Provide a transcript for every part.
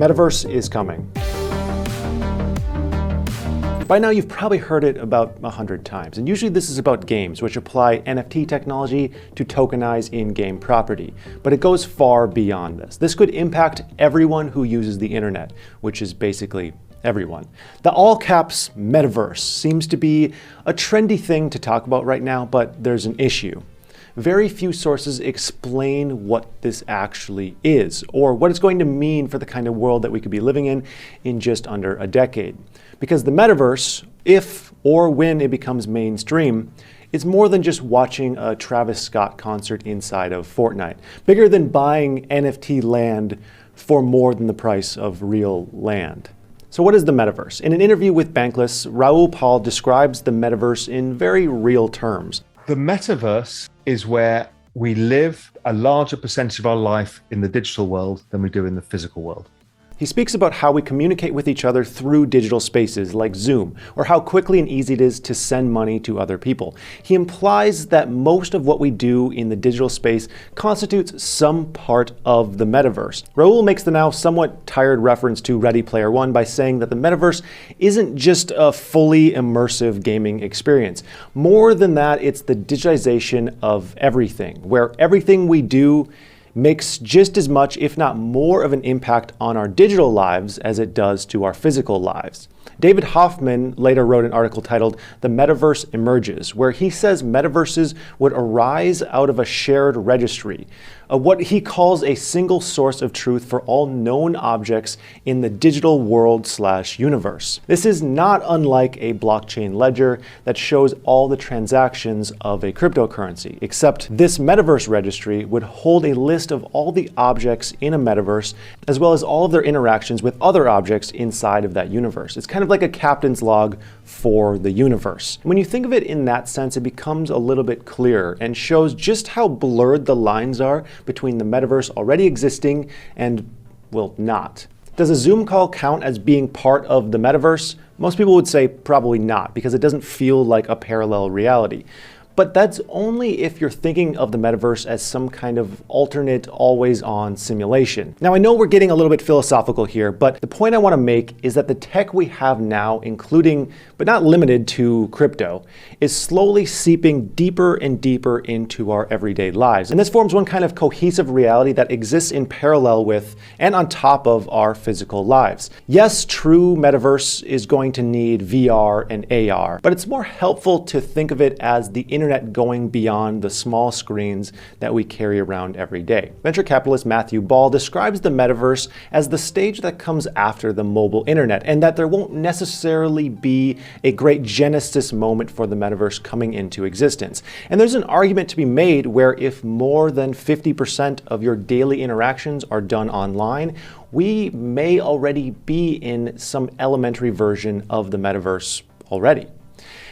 Metaverse is coming. By now you've probably heard it about 100 times, and usually this is about games, which apply NFT technology to tokenize in-game property. But it goes far beyond this. This could impact everyone who uses the internet, which is basically everyone. The all-caps Metaverse seems to be a trendy thing to talk about right now, but there's an issue. Very few sources explain what this actually is, or what it's going to mean for the kind of world that we could be living in just under a decade. Because the Metaverse, if or when it becomes mainstream, is more than just watching a Travis Scott concert inside of Fortnite. Bigger than buying NFT land for more than the price of real land. So what is the Metaverse? In an interview with Bankless, Raoul Pal describes the Metaverse in very real terms. The Metaverse is where we live a larger percentage of our life in the digital world than we do in the physical world. He speaks about how we communicate with each other through digital spaces like Zoom, or how quickly and easy it is to send money to other people. He implies that most of what we do in the digital space constitutes some part of the Metaverse. Raoul makes the now somewhat tired reference to Ready Player One by saying that the Metaverse isn't just a fully immersive gaming experience. More than that, it's the digitization of everything, where everything we do makes just as much, if not more, of an impact on our digital lives as it does to our physical lives. David Hoffman later wrote an article titled "The Metaverse Emerges," where he says metaverses would arise out of a shared registry, what he calls a single source of truth for all known objects in the digital world/universe. This is not unlike a blockchain ledger that shows all the transactions of a cryptocurrency, except this metaverse registry would hold a list of all the objects in a metaverse, as well as all of their interactions with other objects inside of that universe. It's kind of like a captain's log for the universe. When you think of it in that sense, it becomes a little bit clearer and shows just how blurred the lines are between the metaverse already existing and, well, not. Does a Zoom call count as being part of the metaverse? Most people would say probably not, because it doesn't feel like a parallel reality. But that's only if you're thinking of the metaverse as some kind of alternate, always-on simulation. Now, I know we're getting a little bit philosophical here, but the point I want to make is that the tech we have now, including, but not limited to, crypto, is slowly seeping deeper and deeper into our everyday lives. And this forms one kind of cohesive reality that exists in parallel with and on top of our physical lives. Yes, true metaverse is going to need VR and AR, but it's more helpful to think of it as the internet going beyond the small screens that we carry around every day. Venture capitalist Matthew Ball describes the metaverse as the stage that comes after the mobile internet, and that there won't necessarily be a great genesis moment for the metaverse coming into existence. And there's an argument to be made where if more than 50% of your daily interactions are done online, we may already be in some elementary version of the metaverse already.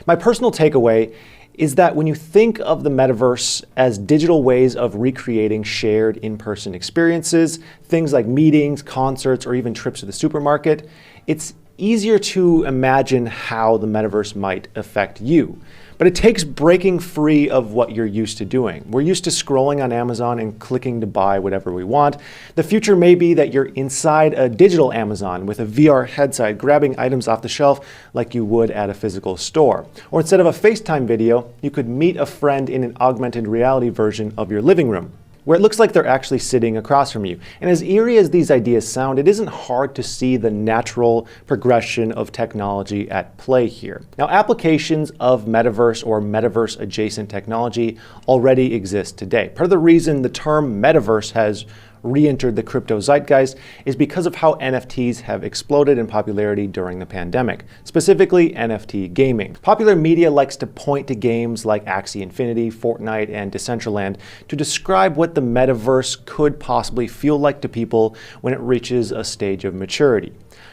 My personal takeaway is that when you think of the metaverse as digital ways of recreating shared in-person experiences, things like meetings, concerts, or even trips to the supermarket, it's easier to imagine how the metaverse might affect you. But it takes breaking free of what you're used to doing. We're used to scrolling on Amazon and clicking to buy whatever we want. The future may be that you're inside a digital Amazon with a VR headset grabbing items off the shelf like you would at a physical store. Or instead of a FaceTime video, you could meet a friend in an augmented reality version of your living room, where it looks like they're actually sitting across from you. And as eerie as these ideas sound, it isn't hard to see the natural progression of technology at play here. Now, applications of metaverse or metaverse adjacent technology already exist today. Part of the reason the term metaverse has re-entered the crypto zeitgeist is because of how NFTs have exploded in popularity during the pandemic, specifically NFT gaming. Popular media likes to point to games like Axie Infinity, Fortnite, and Decentraland to describe what the metaverse could possibly feel like to people when it reaches a stage of maturity.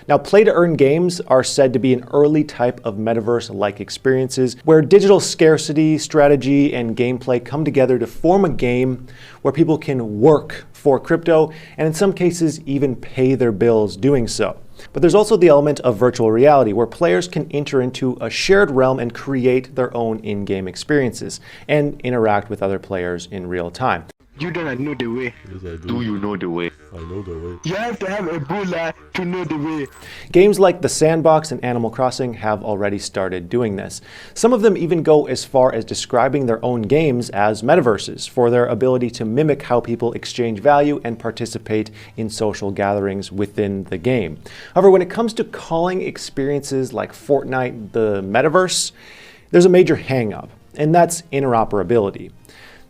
Now, play-to-earn games are said to be an early type of metaverse-like experiences where digital scarcity, strategy, and gameplay come together to form a game where people can work for crypto and in some cases even pay their bills doing so. But there's also the element of virtual reality where players can enter into a shared realm and create their own in-game experiences and interact with other players in real time. You don't know the way. Yes, I Do you know the way? I know the way. You have to have Ebola to know the way. Games like The Sandbox and Animal Crossing have already started doing this. Some of them even go as far as describing their own games as metaverses for their ability to mimic how people exchange value and participate in social gatherings within the game. However, when it comes to calling experiences like Fortnite the metaverse, there's a major hang-up, and that's interoperability.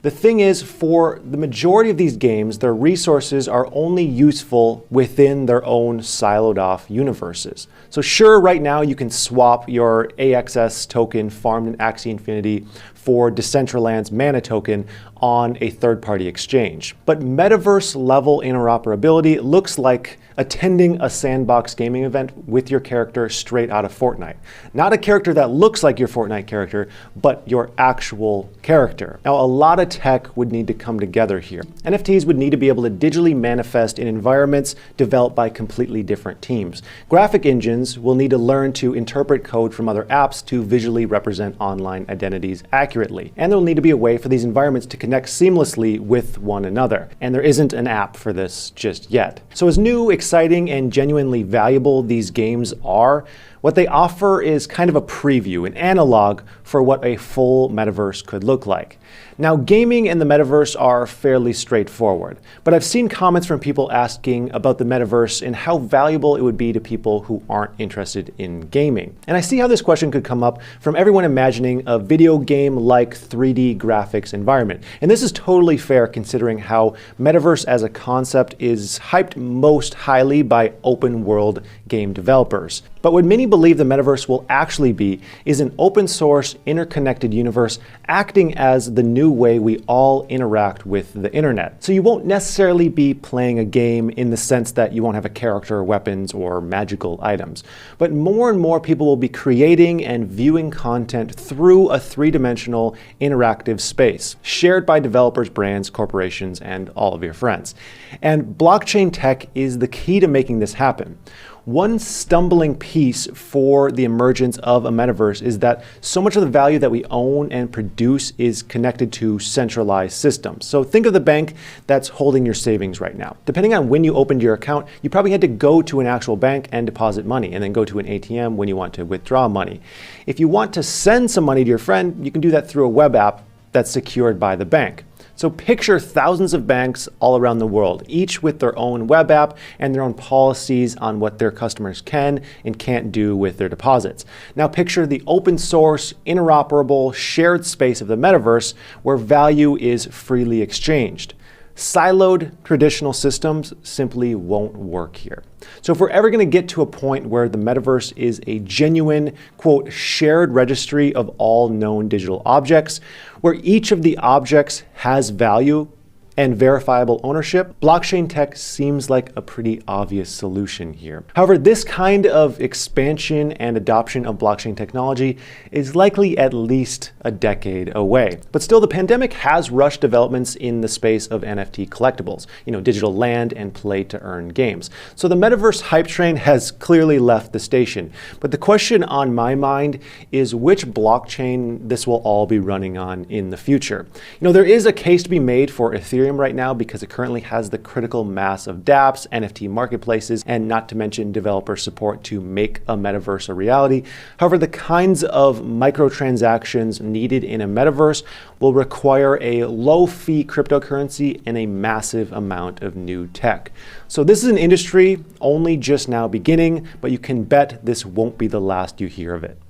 The thing is, for the majority of these games, their resources are only useful within their own siloed off universes. So sure, right now you can swap your AXS token farmed in Axie Infinity for Decentraland's mana token on a third-party exchange. But metaverse-level interoperability looks like attending a sandbox gaming event with your character straight out of Fortnite. Not a character that looks like your Fortnite character, but your actual character. Now, a lot of tech would need to come together here. NFTs would need to be able to digitally manifest in environments developed by completely different teams. Graphic engines will need to learn to interpret code from other apps to visually represent online identities accurately. And there will need to be a way for these environments to connect seamlessly with one another. And there isn't an app for this just yet. So as new, exciting, and genuinely valuable these games are, what they offer is kind of a preview, an analog for what a full metaverse could look like. Now, gaming and the metaverse are fairly straightforward, but I've seen comments from people asking about the metaverse and how valuable it would be to people who aren't interested in gaming. And I see how this question could come up from everyone imagining a video game-like 3D graphics environment. And this is totally fair considering how metaverse as a concept is hyped most highly by open world game developers. But what many believe the metaverse will actually be is an open source, interconnected universe acting as the new way we all interact with the internet. So you won't necessarily be playing a game in the sense that you won't have a character, weapons, or magical items. But more and more people will be creating and viewing content through a three-dimensional interactive space, shared by developers, brands, corporations, and all of your friends. And blockchain tech is the key to making this happen. One stumbling piece for the emergence of a metaverse is that so much of the value that we own and produce is connected to centralized systems. So think of the bank that's holding your savings right now. Depending on when you opened your account, you probably had to go to an actual bank and deposit money, and then go to an ATM when you want to withdraw money. If you want to send some money to your friend, you can do that through a web app that's secured by the bank. So picture thousands of banks all around the world, each with their own web app and their own policies on what their customers can and can't do with their deposits. Now picture the open source, interoperable, shared space of the metaverse where value is freely exchanged. Siloed traditional systems simply won't work here. So if we're ever going to get to a point where the metaverse is a genuine, quote, shared registry of all known digital objects, where each of the objects has value and verifiable ownership, blockchain tech seems like a pretty obvious solution here. However, this kind of expansion and adoption of blockchain technology is likely at least a decade away. But still, the pandemic has rushed developments in the space of NFT collectibles, digital land and play to earn games. So the metaverse hype train has clearly left the station. But the question on my mind is which blockchain this will all be running on in the future. There is a case to be made for Ethereum right now because it currently has the critical mass of dApps, NFT marketplaces, and not to mention developer support to make a metaverse a reality. However, the kinds of microtransactions needed in a metaverse will require a low-fee cryptocurrency and a massive amount of new tech. So this is an industry only just now beginning, but you can bet this won't be the last you hear of it.